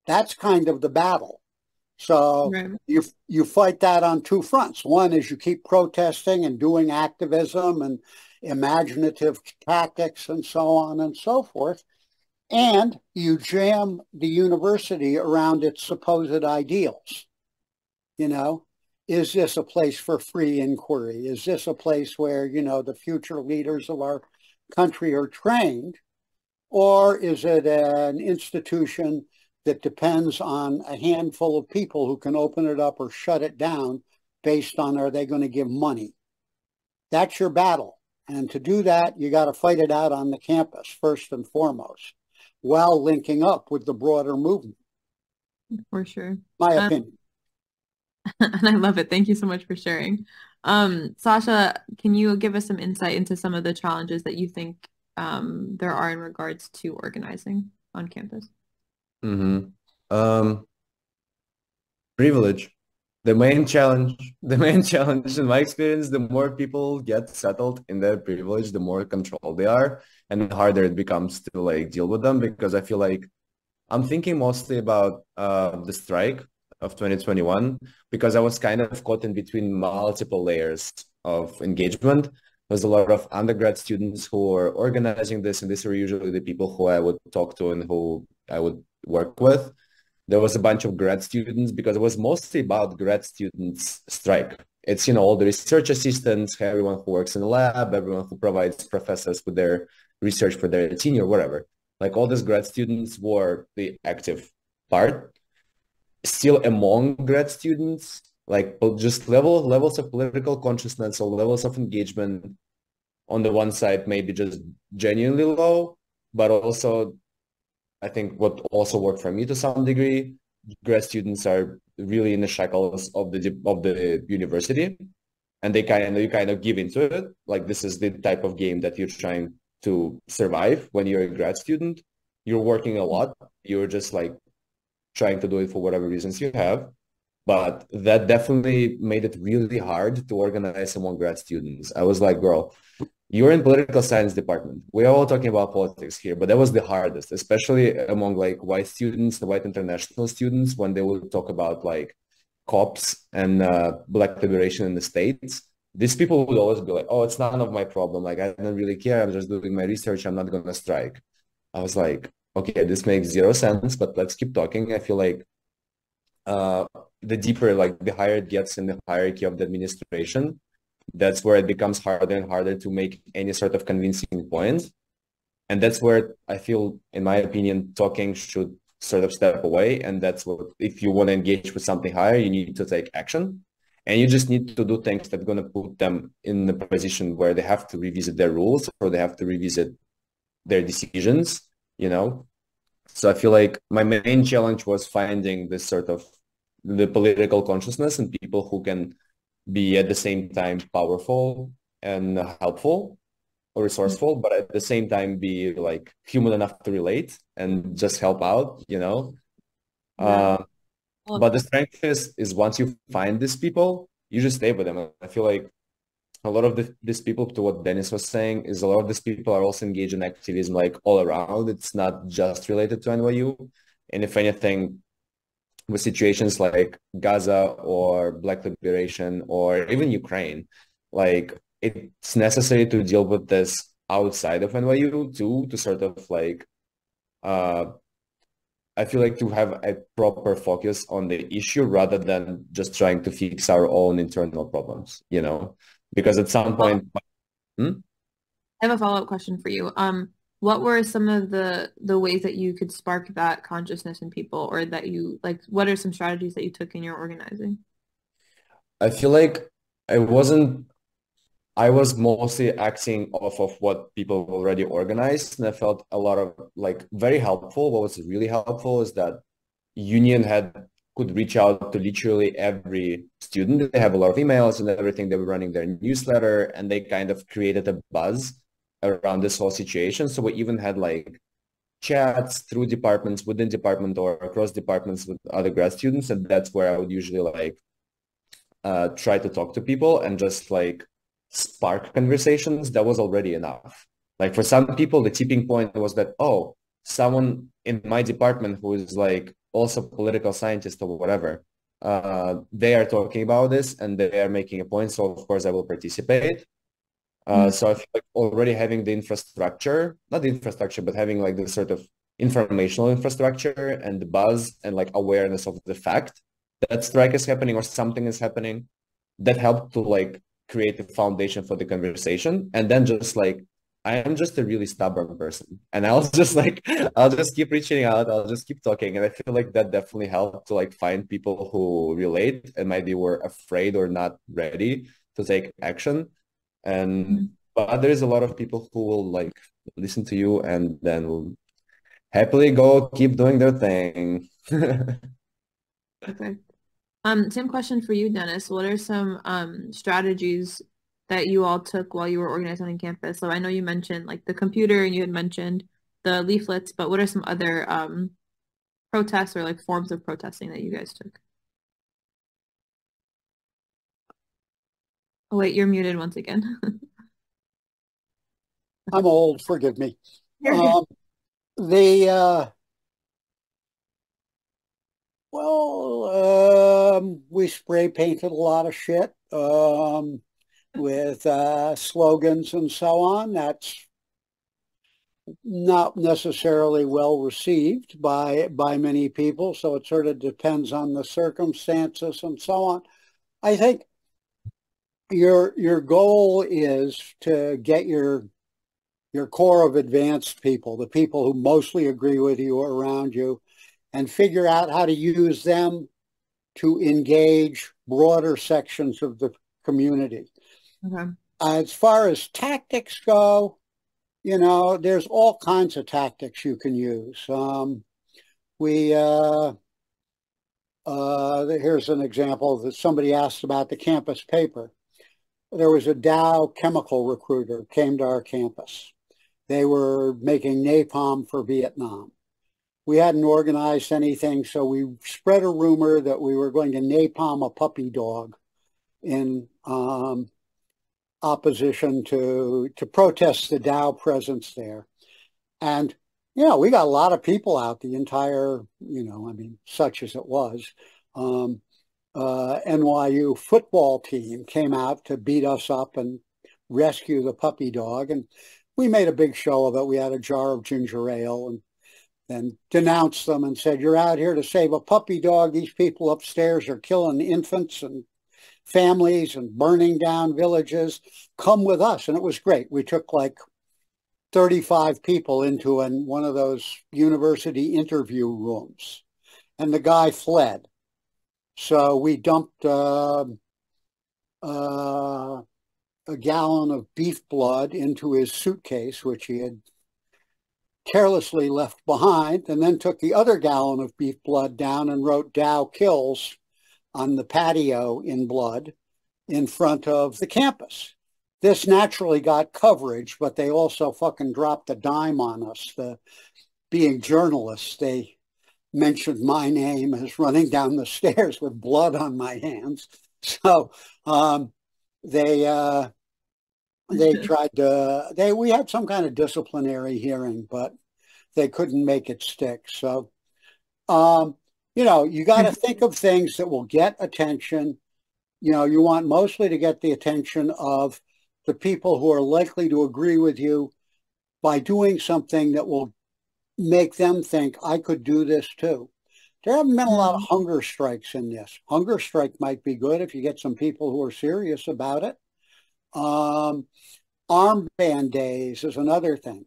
That's kind of the battle. So you fight that on two fronts. One is you keep protesting and doing activism and imaginative tactics and so on and so forth. And you jam the university around its supposed ideals. Is this a place for free inquiry? Is this a place where, the future leaders of our country are trained? Or is it an institution that depends on a handful of people who can open it up or shut it down based on, are they going to give money? That's your battle. And to do that, you got to fight it out on the campus first and foremost, while linking up with the broader movement. For sure. My opinion. And I love it. Thank you so much for sharing. Sasha, can you give us some insight into some of the challenges that you think there are in regards to organizing on campus? Privilege. the main challenge in my experience, the more people get settled in their privilege, the more control they are, and the harder it becomes to like deal with them because I feel like I'm thinking mostly about the strike of 2021 because I was kind of caught in between multiple layers of engagement. There's a lot of undergrad students who are organizing this, and these are usually the people who I would talk to and who I would work with. There was a bunch of grad students because it was mostly about grad students strike. It's, all the research assistants, everyone who works in the lab, everyone who provides professors with their research for their tenure, whatever. Like all these grad students were the active part. Still among grad students, like just levels of political consciousness or levels of engagement on the one side maybe just genuinely low, but also I think what also worked for me to some degree, grad students are really in the shackles of the university, and you kind of give into it. Like this is the type of game that you're trying to survive when you're a grad student. You're working a lot. You're just like trying to do it for whatever reasons you have. But that definitely made it really hard to organize among grad students. I was like, girl, you're in political science department. We're all talking about politics here, but that was the hardest, especially among like white students, the white international students, when they would talk about like cops and Black liberation in the States. These people would always be like, oh, it's none of my problem. Like, I don't really care. I'm just doing my research. I'm not going to strike. I was like, okay, this makes zero sense, but let's keep talking. I feel like uh, the deeper, like the higher it gets in the hierarchy of the administration, that's where it becomes harder and harder to make any sort of convincing point. And that's where I feel, in my opinion, talking should sort of step away. And that's what, if you want to engage with something higher, you need to take action. And you just need to do things that are going to put them in a position where they have to revisit their rules or they have to revisit their decisions, you know? So I feel like my main challenge was finding this sort of the political consciousness and people who can be at the same time powerful and helpful or resourceful, but at the same time be like human enough to relate and just help out, you know? Yeah. But the strength is once you find these people, you just stay with them. I feel like a lot of these people, to what Dennis was saying, is a lot of these people are also engaged in activism like all around. It's not just related to NYU. And if anything, with situations like Gaza or Black liberation or even Ukraine, like it's necessary to deal with this outside of NYU too, to sort of like, I feel like to have a proper focus on the issue rather than just trying to fix our own internal problems, you know, because at some Well, point, hmm? I have a follow-up question for you. What were some of the ways that you could spark that consciousness in people, or that you like? What are some strategies that you took in your organizing? I feel like I wasn't I was mostly acting off of what people already organized, and I felt a lot of like very helpful. What was really helpful is that Union could reach out to literally every student. They have a lot of emails and everything. They were running their newsletter, and they kind of created a buzz around this whole situation. So we even had like chats through departments, within department, or across departments with other grad students, and that's where I would usually like try to talk to people and just like spark conversations. That was already enough. Like for some people, the tipping point was that, oh, someone in my department who is like also political scientist or whatever, they are talking about this and they are making a point. So of course I will participate. So I feel like already having the infrastructure, not the infrastructure, but having like the sort of informational infrastructure and the buzz and like awareness of the fact that strike is happening or something is happening, that helped to like create a foundation for the conversation. And then just like, I am just a really stubborn person and I'll just like, I'll just keep reaching out. I'll just keep talking. And I feel like that definitely helped to like find people who relate and maybe were afraid or not ready to take action. And, but there's a lot of people who will like listen to you and then will happily go keep doing their thing. Perfect. Same question for you, Dennis. What are some strategies that you all took while you were organizing on campus? So I know you mentioned like the computer and you had mentioned the leaflets, but what are some other protests or like forms of protesting that you guys took? Oh wait, you're muted once again. I'm old, forgive me. You're good. The we spray painted a lot of shit with slogans and so on. That's not necessarily well received by many people, so it sort of depends on the circumstances and so on. I think your goal is to get your core of advanced people, the people who mostly agree with you or around you, and figure out how to use them to engage broader sections of the community. Okay. As far as tactics go, there's all kinds of tactics you can use. Here's an example that somebody asked about the campus paper. There was a Dow chemical recruiter came to our campus. They were making napalm for Vietnam. We hadn't organized anything, so we spread a rumor that we were going to napalm a puppy dog in opposition to protest the Dow presence there. And, we got a lot of people out, the entire, such as it was. NYU football team came out to beat us up and rescue the puppy dog. And we made a big show of it. We had a jar of ginger ale and then denounced them and said, you're out here to save a puppy dog. These people upstairs are killing infants and families and burning down villages. Come with us. And it was great. We took like 35 people into one of those university interview rooms. And the guy fled. So we dumped a gallon of beef blood into his suitcase, which he had carelessly left behind, and then took the other gallon of beef blood down and wrote Dow kills on the patio in blood in front of the campus. This naturally got coverage, but they also fucking dropped a dime on us. Being journalists, they mentioned my name as running down the stairs with blood on my hands. So they tried to, we had some kind of disciplinary hearing, but they couldn't make it stick. So, you got to think of things that will get attention. You want mostly to get the attention of the people who are likely to agree with you by doing something that will make them think, I could do this too. There haven't been a lot of hunger strikes in this. Hunger strike might be good if you get some people who are serious about it. Armband days is another thing.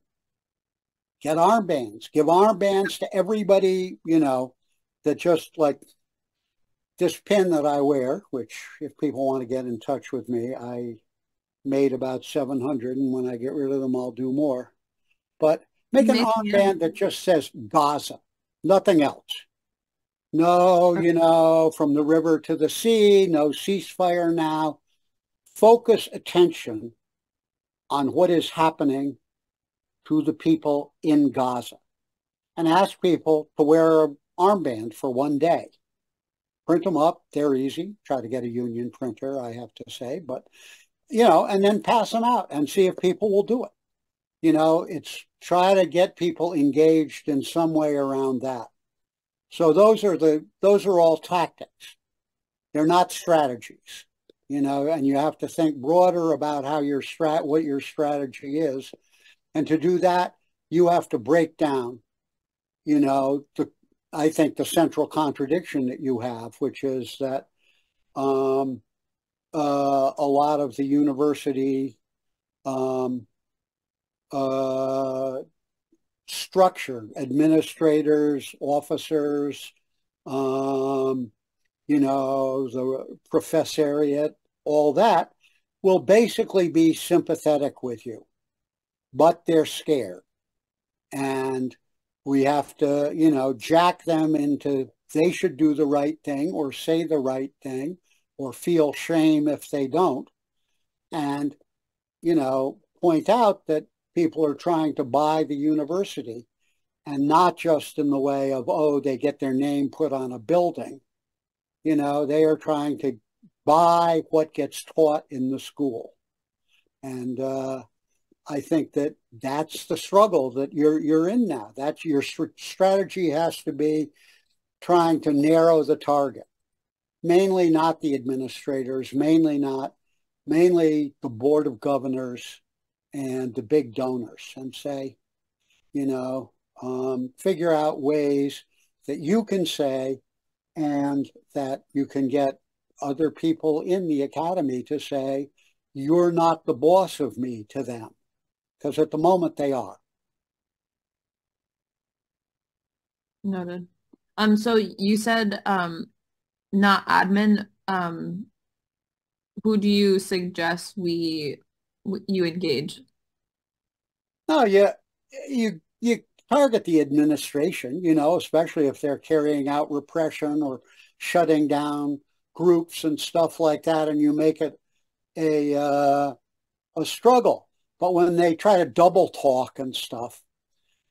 Get armbands. Give armbands to everybody, that just like this pin that I wear, which if people want to get in touch with me, I made about 700, and when I get rid of them, I'll do more. But make an armband that just says Gaza, nothing else. No, from the river to the sea, no ceasefire now. Focus attention on what is happening to the people in Gaza and ask people to wear an armband for one day. Print them up. They're easy. Try to get a union printer, I have to say, but, and then pass them out and see if people will do it. It's try to get people engaged in some way around that. So those are all tactics. They're not strategies, and you have to think broader about how what your strategy is. And to do that, you have to break down, I think the central contradiction that you have, which is that a lot of the university structure, administrators, officers, the professoriate, all that will basically be sympathetic with you, but they're scared. And we have to, jack them into they should do the right thing or say the right thing or feel shame if they don't. And, point out that people are trying to buy the university, and not just in the way of, they get their name put on a building. They are trying to by what gets taught in the school. And I think that that's the struggle that you're in now. That's your strategy has to be trying to narrow the target, mainly not the administrators, mainly the board of governors and the big donors, and say, figure out ways that you can say and that you can get other people in the academy to say, you're not the boss of me, to them. Because at the moment they are. Noted. So you said not admin. Who do you suggest you engage? No, you target the administration, especially if they're carrying out repression or shutting down groups and stuff like that, and you make it a struggle. But when they try to double talk and stuff,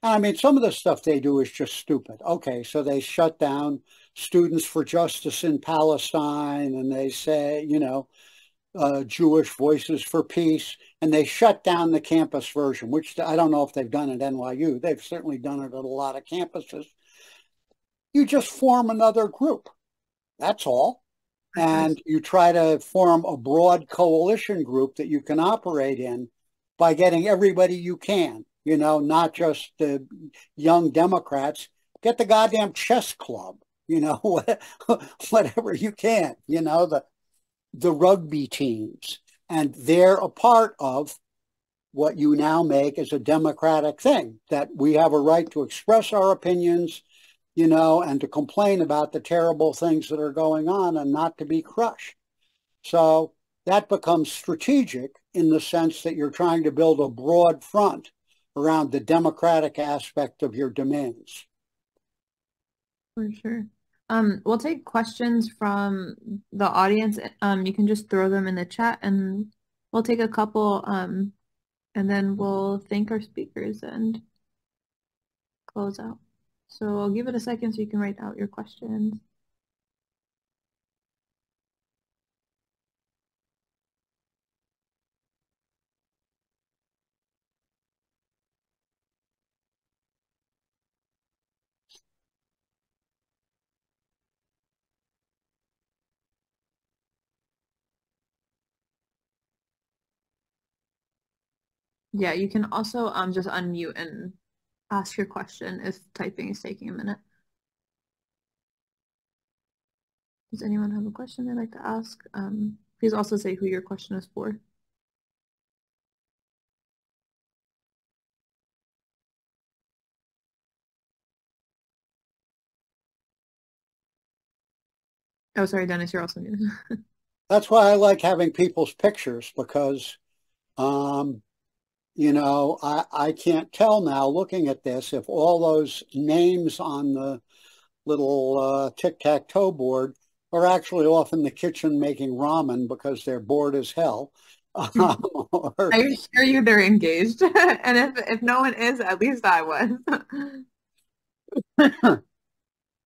I mean, some of the stuff they do is just stupid. Okay, so they shut down Students for Justice in Palestine, and they say, Jewish Voices for Peace, and they shut down the campus version, which I don't know if they've done at NYU. They've certainly done it at a lot of campuses. You just form another group. That's all. And you try to form a broad coalition group that you can operate in by getting everybody you can, not just the young Democrats. Get the goddamn chess club, whatever you can, the rugby teams. And they're a part of what you now make as a democratic thing, that we have a right to express our opinions, and to complain about the terrible things that are going on and not to be crushed. So that becomes strategic in the sense that you're trying to build a broad front around the democratic aspect of your demands. For sure. We'll take questions from the audience. You can just throw them in the chat and we'll take a couple, and then we'll thank our speakers and close out. So I'll give it a second so you can write out your questions. Yeah, you can also just unmute and ask your question if typing is taking a minute. Does anyone have a question they'd like to ask? Please also say who your question is for. Oh, sorry, Dennis, you're also muted. That's why I like having people's pictures, because, I can't tell now looking at this if all those names on the little tic-tac-toe board are actually off in the kitchen making ramen because they're bored as hell. I assure you they're engaged. And if no one is, at least I was.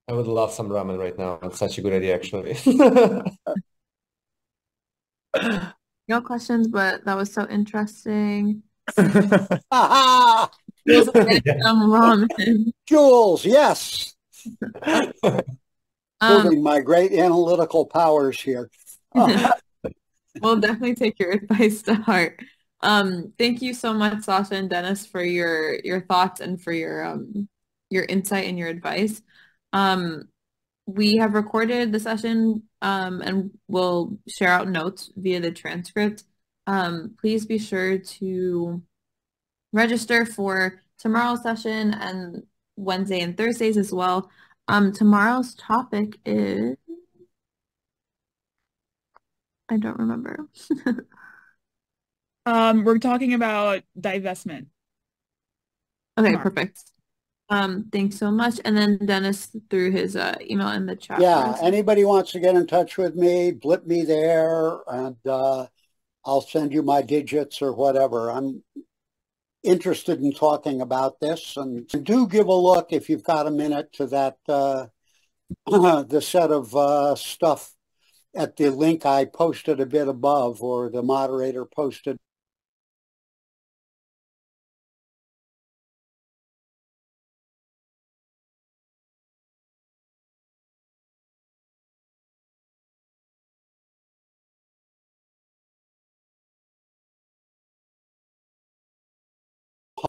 I would love some ramen right now. It's such a good idea, actually. No questions, but that was so interesting. Aha! Ramen. Jules, yes. Proving my great analytical powers here. We'll definitely take your advice to heart. Thank you so much, Sasha and Dennis, for your thoughts and for your insight and your advice. We have recorded the session and we'll share out notes via the transcript. Please be sure to register for tomorrow's session and Wednesday and Thursdays as well. Tomorrow's topic is, I don't remember. We're talking about divestment. Okay, tomorrow. Perfect. Thanks so much. And then Dennis threw his email in the chat. Yeah, anybody wants to get in touch with me, blip me there, and I'll send you my digits or whatever. I'm interested in talking about this, and do give a look if you've got a minute to that the set of stuff at the link I posted a bit above, or the moderator posted.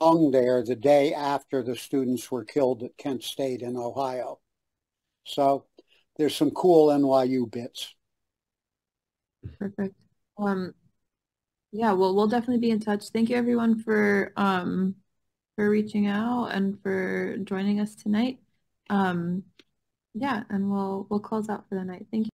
Hung there the day after the students were killed at Kent State in Ohio. So there's some cool NYU bits. Perfect. Yeah, well, we'll definitely be in touch. Thank you everyone for reaching out and for joining us tonight. Yeah, and we'll close out for the night. Thank you.